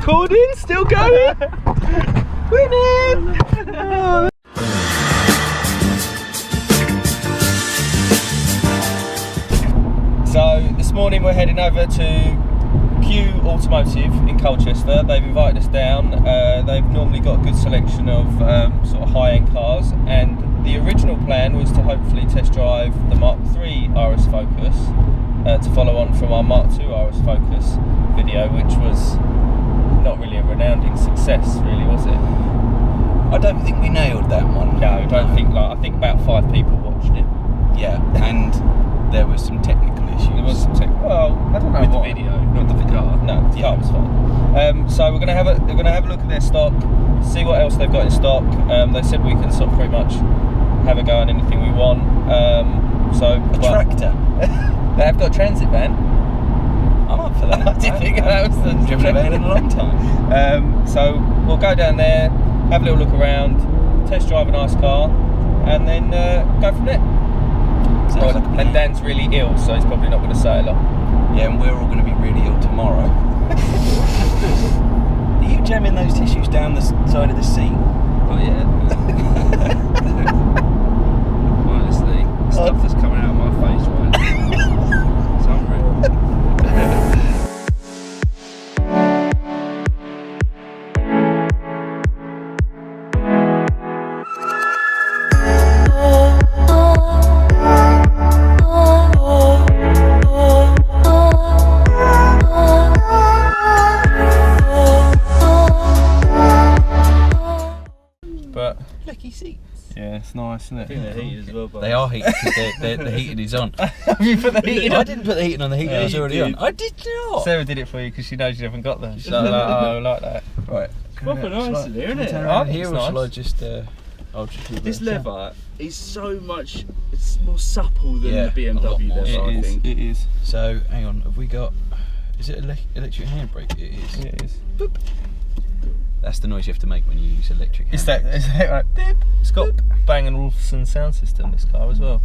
recording? Still going? Winning! So this morning we're heading over to Q Automotive in Colchester. They've invited us down. They've normally got a good selection of sort of high-end cars, and the original plan was to hopefully test drive the Mark III RS Focus to follow on from our Mark II RS Focus video, which was not really a resounding success, really, was it? I don't think we nailed that one. No, I don't think. I think about 5 people watched it. Yeah, and there was some technical issues. There was some well, I don't know with what. the video, not with the car. No, the car was fine. So we're gonna have a look at their stock, see what else they've got in stock. They said we can sort of pretty much have a go on anything we want. Tractor. They have got a transit van. I'm up for that. I didn't think that was the driven a van in a long time. So we'll go down there, have a little look around, test drive a nice car, and then go from there. Sounds like a plan. And Dan's really ill, so he's probably not going to say a lot. Yeah, and we're all going to be really ill tomorrow. Are you jamming those tissues down the side of the seat? Oh yeah. Honestly, stuff that's coming out of my face right now. It's unreal. But Flecky seats. yeah, it's nice, isn't it? I think they're heated as well. They are heated because the heating is on. Have you put the heating I on? didn't put the heating on. The heating Yeah, was you already did. on. I did not. Sarah did it for you because she knows you haven't got them. She's like, oh, I like that. Right. Proper nice in here, isn't it? Turn I around think here, it's or shall nice. I just? I'll just leave This it. leather is so much. It's more supple than Yeah, the a lot BMW more leather. I It is. think. It is. So hang on. Have we got? Is it electric handbrake? It is. It is. Boop. That's the noise you have to make when you use electric handbrake. It's that like beep. It's got Bang & Olufsen sound system, this car as well.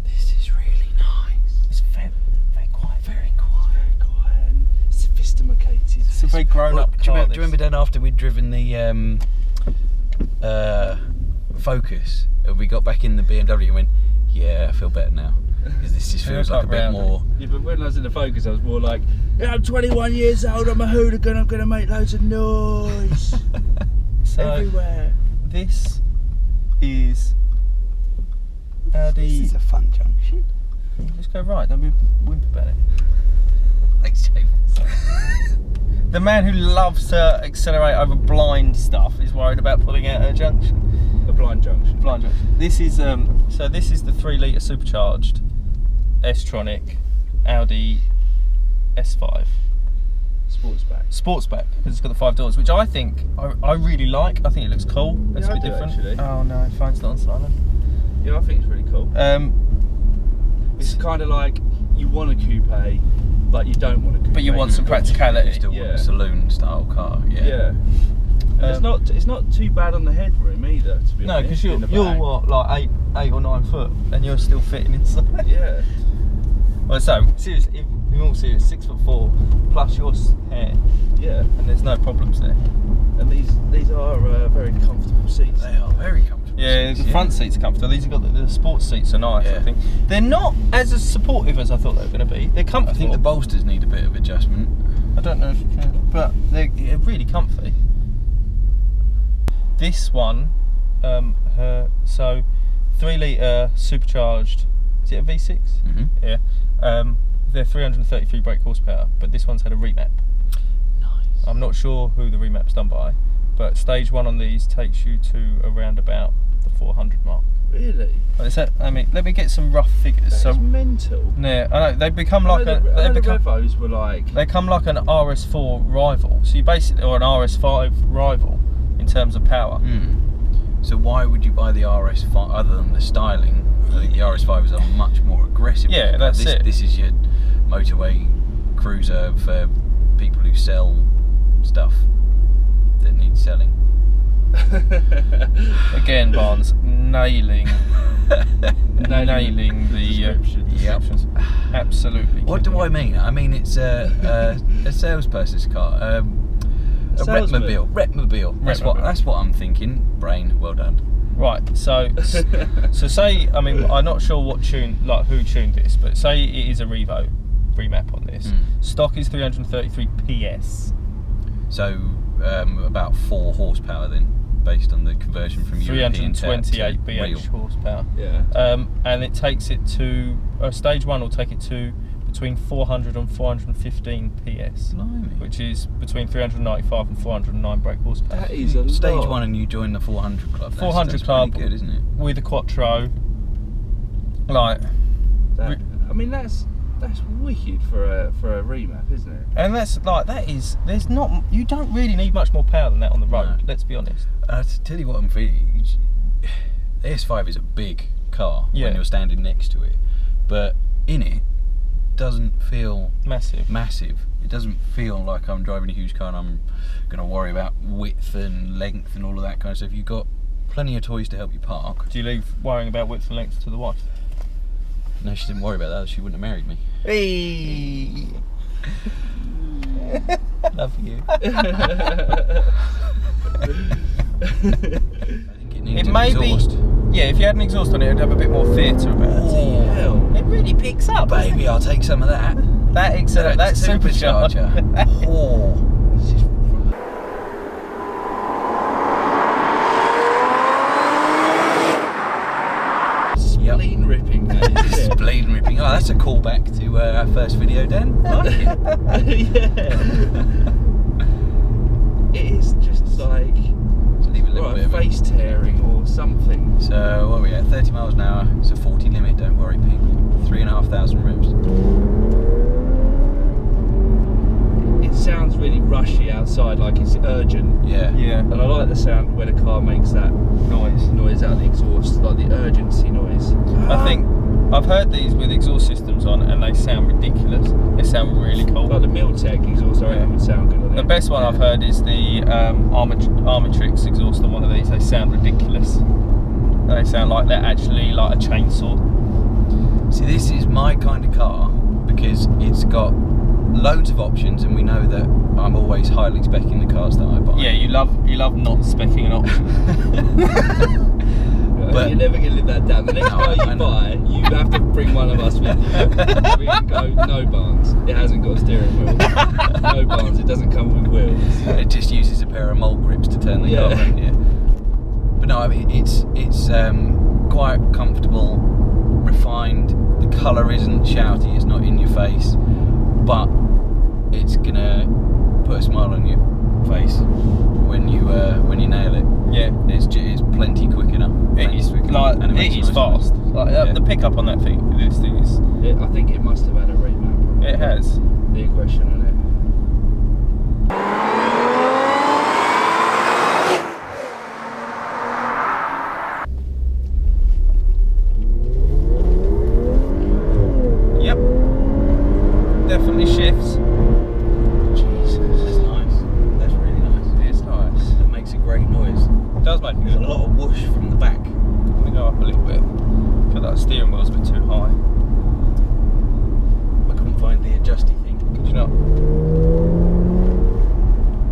This is really nice. It's very quiet. Very quiet. Very quiet and sophisticated. It's a very grown-up Do you car. remember then after we'd driven the Focus, and we got back in the BMW and went, yeah, I feel better now. Because this just feels like a bit more. Yeah, but when I was in the Focus, I was more like, yeah, I'm 21 years old, I'm a hooligan, I'm going to make loads of noise So everywhere. this is Audi. This is a fun junction. Let's go right. Don't be wimp about it. Thanks, James. The man who loves to accelerate over blind stuff is worried about pulling out a junction. A blind junction. Blind junction. This is so this is the 3-litre supercharged S-tronic Audi S5 Sportsback, because it's got the 5 doors, which I think I really like. I think it looks cool. It's Yeah, a I bit do different. actually. Oh no, phone's not on silent. Yeah, I think it's really cool. It's kind of like you want a coupe, but you don't want a coupe. But you want some You practicality. still want Yeah. a saloon style car. Yeah. Yeah. And it's not too bad on the headroom either, to be No, honest. because you're in the back. what, like 8 or 9 foot, and you're still fitting inside. Yeah. Well, so seriously, in all seriousness, 6'4" plus your hair, Yeah. and there's no problems there. And these are very comfortable seats. They are very comfortable. Yeah, seats, the front seats are comfortable. These have got the sports seats are nice. I Yeah. think they're not as supportive as I thought they were going to be. They're I comfortable. think the bolsters need a bit of adjustment. I don't know if you can, but they're really comfy. This one, so 3-litre supercharged. Is it a V6? Mm-hmm. Yeah. They're 333 brake horsepower, but this one's had a remap. Nice. I'm not sure who the remap's done by, but stage 1 on these takes you to around about the 400 mark. Really? I mean, let me get some rough figures. That's So, mental. yeah, I know they become I like know a. the They become. Revos were like. They come like an RS4 rival. So you basically, or an RS5 rival in terms of power. So why would you buy the RS5 other than the styling? I think the RS5 is a much more aggressive. Yeah, one. that's it. This is your motorway cruiser for people who sell stuff that needs selling. Again, Barnes nailing the descriptions. Absolutely. What do I mean? I mean it's a salesperson's car. A Salesman. Repmobile. That's what I'm thinking. Brain, well done. Right, so say, I mean, I'm not sure what tune, like who tuned this, but say it is a Revo remap on this. Stock is 333 PS. So about 4 horsepower then, based on the conversion from European to 328 BH real. horsepower. Yeah. And it takes it to, stage 1 will take it to between 400 and 415 PS, Blimey. which is between 395 and 409 brake horsepower. That is a Stage lot. 1 and you join the 400 club. 400 club, pretty good, isn't it? with a quattro. Like, That, I mean, that's wicked for a remap, isn't it? and that's like, there's not, you don't really need much more power than that on the road. No. Let's be honest. To tell you what I'm feeling, the S5 is a big car Yeah. when you're standing next to it, but in it doesn't feel Massive. It doesn't feel like I'm driving a huge car and I'm going to worry about width and length and all of that kind of stuff. You've got plenty of toys to help you park. Do you leave worrying about width and length to the wife? No, she didn't worry about that. She wouldn't have married me. Hey. Love you. I think it needs It an may exhaust. be, yeah, if you had an exhaust on it, it'd have a bit more theatre about it. Oh, Hell. It really picks up. baby, I'll take some of that. That supercharger. Oh. It's just spleen ripping, that, isn't it? Spleen ripping. Oh, that's a callback to our first video, Dan. Like it. Yeah. It is just like So leave a little bit of it. face tearing or something. So what are we at? 30 miles an hour. It's a 40 limit. Don't worry, people. 3,500 revs. It sounds really rushy outside, like it's urgent. Yeah. Yeah. And I like the sound when a car makes that noise out of the exhaust, like the urgency noise. I think I've heard these with exhaust systems on, and they sound ridiculous. They sound really cool. Like the Miltech exhaust, I reckon would sound good on it. The best one I've heard is the Armatrix exhaust on one of these. They sound ridiculous. They sound like they're actually like a chainsaw. See, this is my kind of car because it's got loads of options, and we know that I'm always highly specking the cars that I buy. Yeah, you love not specking an option. But- you're never going to live that down. The next car I you know. buy, you have to bring one of us with you. We can go, no Barnes. It hasn't got a steering wheel. No Barnes. It doesn't come with wheels. It just uses a pair of mole grips to turn the car Yeah. around. Yeah. But no, I mean it's quite comfortable, refined. The colour isn't shouty. It's not in your face, but it's gonna put a smile on your face when you nail it. Yeah, It's plenty quick enough. it is like And it makes is a nice fast. noise. Like Yeah. the pickup on that thing. This thing is. I think it must have had a remap. It has. The aggression on it. Yep. Definitely shifts. Jesus, that's nice. That's really nice. It's nice. That makes a great noise. It does make a There's good a lot of whoosh from the back. Let me go up a little bit. I feel like the steering wheel's a bit too high. I couldn't find the adjusty thing. Could you not?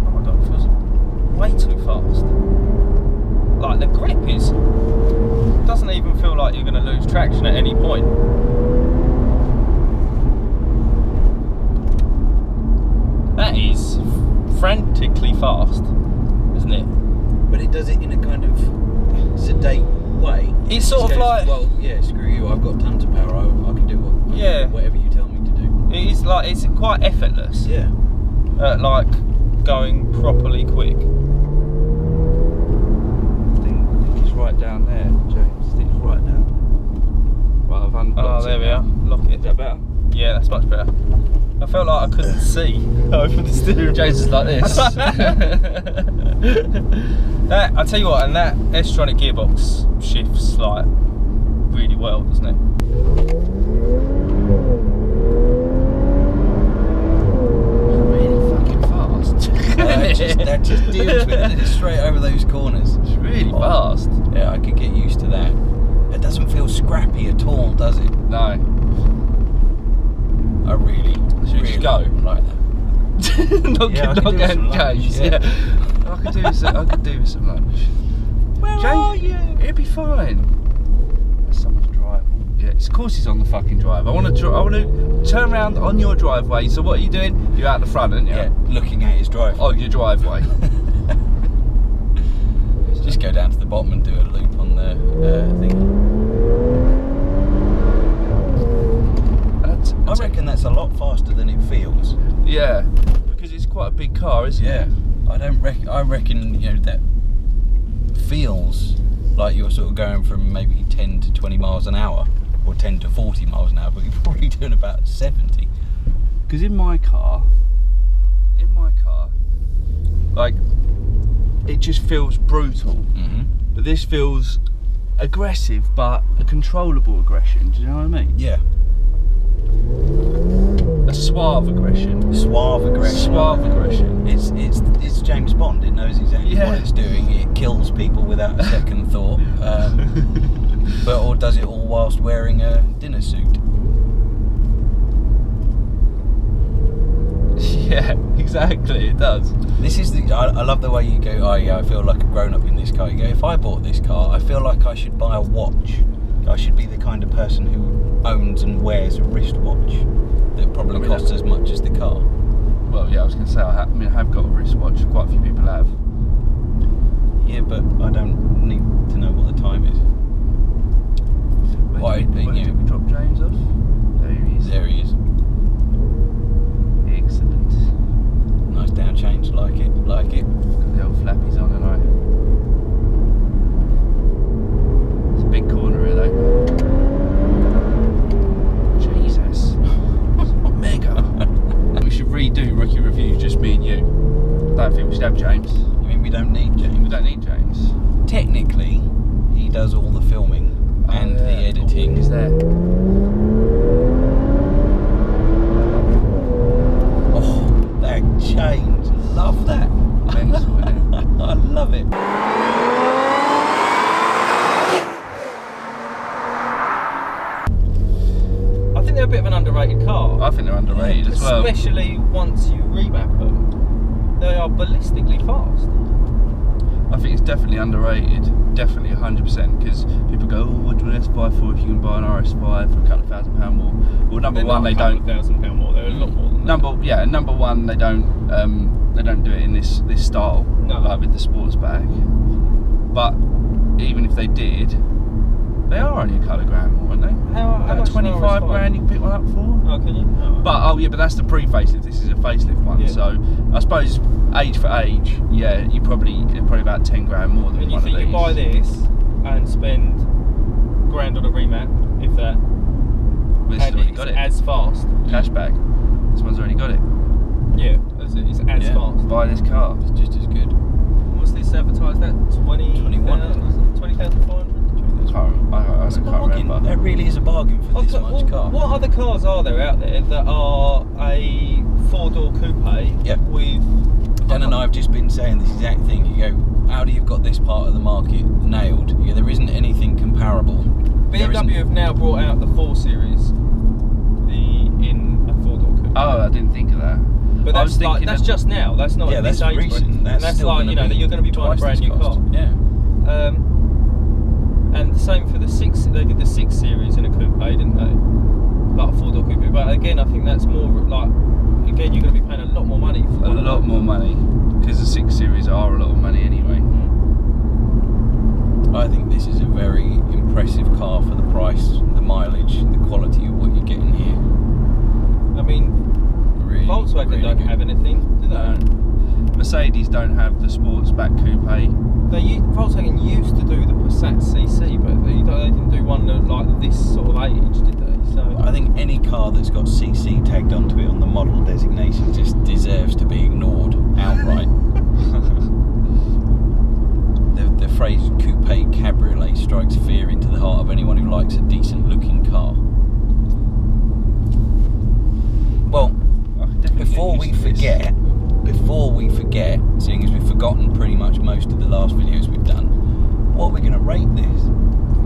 Oh my god, it feels way too fast. Like the grip doesn't even feel like you're going to lose traction at any point. That is frantically fast, isn't it? But it does it in a kind of sedate way. It's It sort of goes, like- well, yeah, screw you. I've got tons of power. I can do Yeah. whatever you tell me to do. It is like, it's quite effortless. Yeah. At like going properly quick. I think it's right down there, James. I think it's right now. Right, I've unlocked Oh, there it we now. are. Lock Is it. that better? Yeah, that's much better. I felt like I couldn't see over the steering. James is like this. That, I tell you what, and that S-tronic gearbox shifts like really well, doesn't it? Really fucking fast. That just deals with it. It's straight over those corners. It's really Oh. fast. Yeah, I could get used to that. It doesn't feel scrappy at all, does it? No. I really, Should we really just go? like that. not Yeah, I could do with getting some lunch, James. yeah. Yeah. I could do with some lunch. Where James, are you? It'll be fine. Someone's driving. Yeah, of course he's on the fucking drive. I want to turn around on your driveway. So what are you doing? You're out the front, aren't you? Yeah, looking at his driveway. Oh, your driveway. Just go down to the bottom and do a loop on the thing. I reckon that's a lot faster than it feels. Yeah, because it's quite a big car, isn't it? I reckon that feels like you're sort of going from maybe 10 to 20 miles an hour, or 10 to 40 miles an hour, but you're probably doing about 70. Because in my car, like, it just feels brutal. Mm-hmm. But this feels aggressive, but a controllable aggression. Do you know what I mean? Yeah. A suave aggression. Suave aggression. Suave aggression. It's James Bond. It knows exactly Yeah. what it's doing. It kills people without a second thought. Or does it all whilst wearing a dinner suit. Yeah, exactly. It does. This is I love the way you go. Oh yeah, I feel like a grown up in this car. You go, if I bought this car, I feel like I should buy a watch. I should be the kind of person who owns and wears a wristwatch that probably costs as much as the car. Well, yeah, I was going to say, I have got a wristwatch. Quite a few people have. Yeah, but I don't need to know what the time is. Where did we drop James off? There he is. There he is. Excellent. Nice down change, like it. Got the old flappies on, and it's a big corner here, though. Jesus. Mega. We should redo rookie reviews, just me and you. I don't think we should have James. You mean we don't need James? We don't need James. Technically, he does all the filming and the editing. He's there. Oh, that change. Love that. Mental, isn't it? I love it. I think they're a bit of an underrated car. I think they're underrated as well. Especially once you remap them. They are ballistically fast. I think it's definitely underrated, definitely 100%, because people go, oh, what do an S5 for if you can buy an RS5 for a couple of £1,000 more? Well, number one, they don't. £1,000 more. They're a lot more than that. Number one, they don't do it in this style, No. like with the sports bag. But even if they did, they are only a couple of grand more, aren't they? How much? 25 grand you can pick one up for. Oh, can you? Oh. But that's the pre-facelift. This is a facelift one, Yeah. So I suppose age for age, yeah, you're probably about 10 grand more than And you one think of you these. buy this and spend grand on a remap, if that, Well, this has and already it's got it. as fast. Cashback. This one's already got it. Yeah, it's as Yeah. fast. Buy this car. It's just as good. What's this advertised at? 21, isn't it? 20,400? I It's a can't bargain. remember. That really is a bargain for this much car. What other cars are there out there that are a four-door coupe Yep. with... Dan and I have just been saying this exact thing. You go, Audi have got this part of the market nailed. Yeah, there isn't anything comparable. There isn't- BMW have now brought out the 4 Series in a four-door coupe. Oh, I didn't think of that. But I was that's like, thinking that's of- just now. That's not Yeah, at this that's age recent. bracket. That's And that's still like, gonna you know, be that you're going to be buying a twice brand this new cost. car. Yeah. And the same for the 6. They did the 6 Series in a coupe, didn't they? Like a four-door coupe. But again, I think that's more like, again, you're going to be paying a lot more money for A one of lot those. more money, because the 6 Series are a lot of money anyway. I think this is a very impressive car for the price, the mileage, the quality of what you're getting here. I mean, Really, Volkswagen really don't good. have anything, do they? Mercedes don't have the sportsback coupe. Volkswagen used to do the Passat CC, but they didn't do one that, like this sort of age, did they? So I think any car that's got CC tagged onto it on the model designation just deserves to be ignored outright. The phrase coupe cabriolet strikes fear into the heart of anyone who likes a decent looking car. Well, before we forget, seeing as we've forgotten pretty much most of the last videos we've done, what are we going to rate this?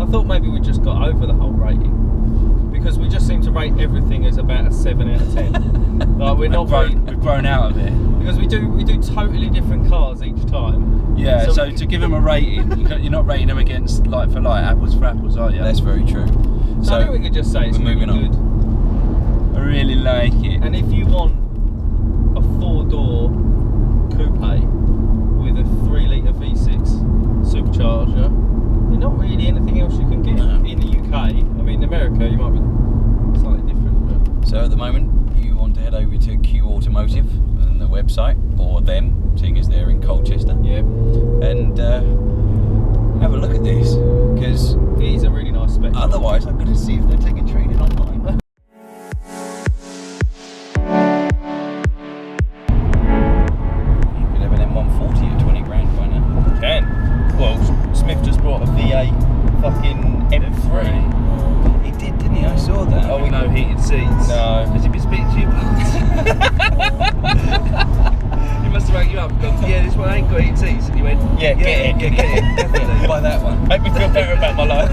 I thought maybe we just got over the whole rating, because we just seem to rate everything as about a 7 out of 10. Like we're not We've grown out of it. because we do totally different cars each time. Yeah, so to give them a rating, you're not rating them against like for like, apples for apples, are you? That's very true. So I think we could just say it's we're really moving good. I really like it. And if you want a 4-door coupe with a 3-litre V6 supercharger, there's not really anything else you can get in the UK. I mean, in America, you might be slightly different. But So at the moment, you want to head over to Q Automotive and the website, or them, seeing as they're in Colchester, yeah, and have a look at this, because it is a really nice spec. otherwise I'm going to see if they're taking training online. You could have an M140 at 20 grand by now. Can. Well, Smith just brought a V8 fucking M3. He did, didn't he? I saw that. Oh, we No heated seats. No. Has he been speaking to you about He must have rang you up and gone, yeah, this one ain't got heated seats. And you went, Yeah, get it. definitely. Buy that one. Make me feel better about my life.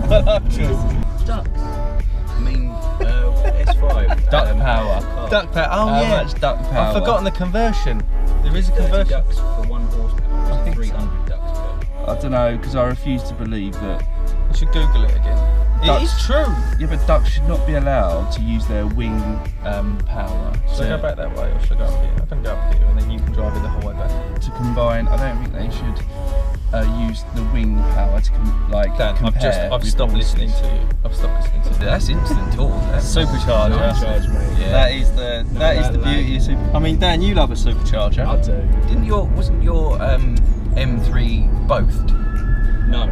My life choice. Ducks. I mean, S5. Duck power. car. Duck power. Oh, How yeah. much duck power? I've forgotten the conversion. There is a 30 conversion. ducks for 1 horsepower. I think so. 300 ducks per. I don't know, because I refuse to believe that. You should Google it again. Ducks. It is true. Yeah, but ducks should not be allowed to use their wing power Should I go back that way or should I go up here? I can go up here and then you can drive it the whole way back. to combine. I don't think they should use the wing power to Dan, compare. I've with stopped horses. listening to you. I've stopped listening to you. That's instant torque. That's Supercharger. Supercharge, mate. Yeah. That is the beauty of super. I mean, Dan, you love a supercharger. I do. Wasn't your M3 boathed? No.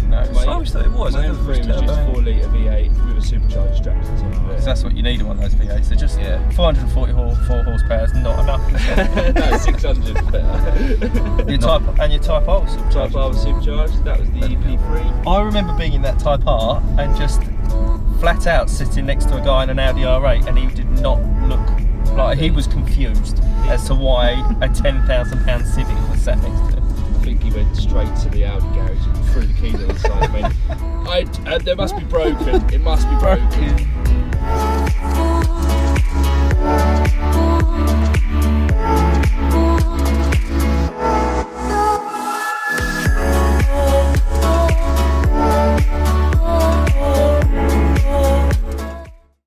No, I always thought it was. My I thought it M3 was just turbo. 4-litre V8 with a supercharger strapped to the top of it. So that's what you need in one of those V8s. They're just Yeah. 444 horsepower is not enough. No, 600 is better. your Type R was supercharged. Type R was supercharged, that was the EP3. I remember being in that Type R and just flat out sitting next to a guy in an Audi R8 and he did not look like he was confused as to why a £10,000 Civic was sat next to him. I think he went straight to the Audi garage and threw the keys on the side and went, there must be broken, it must be broken.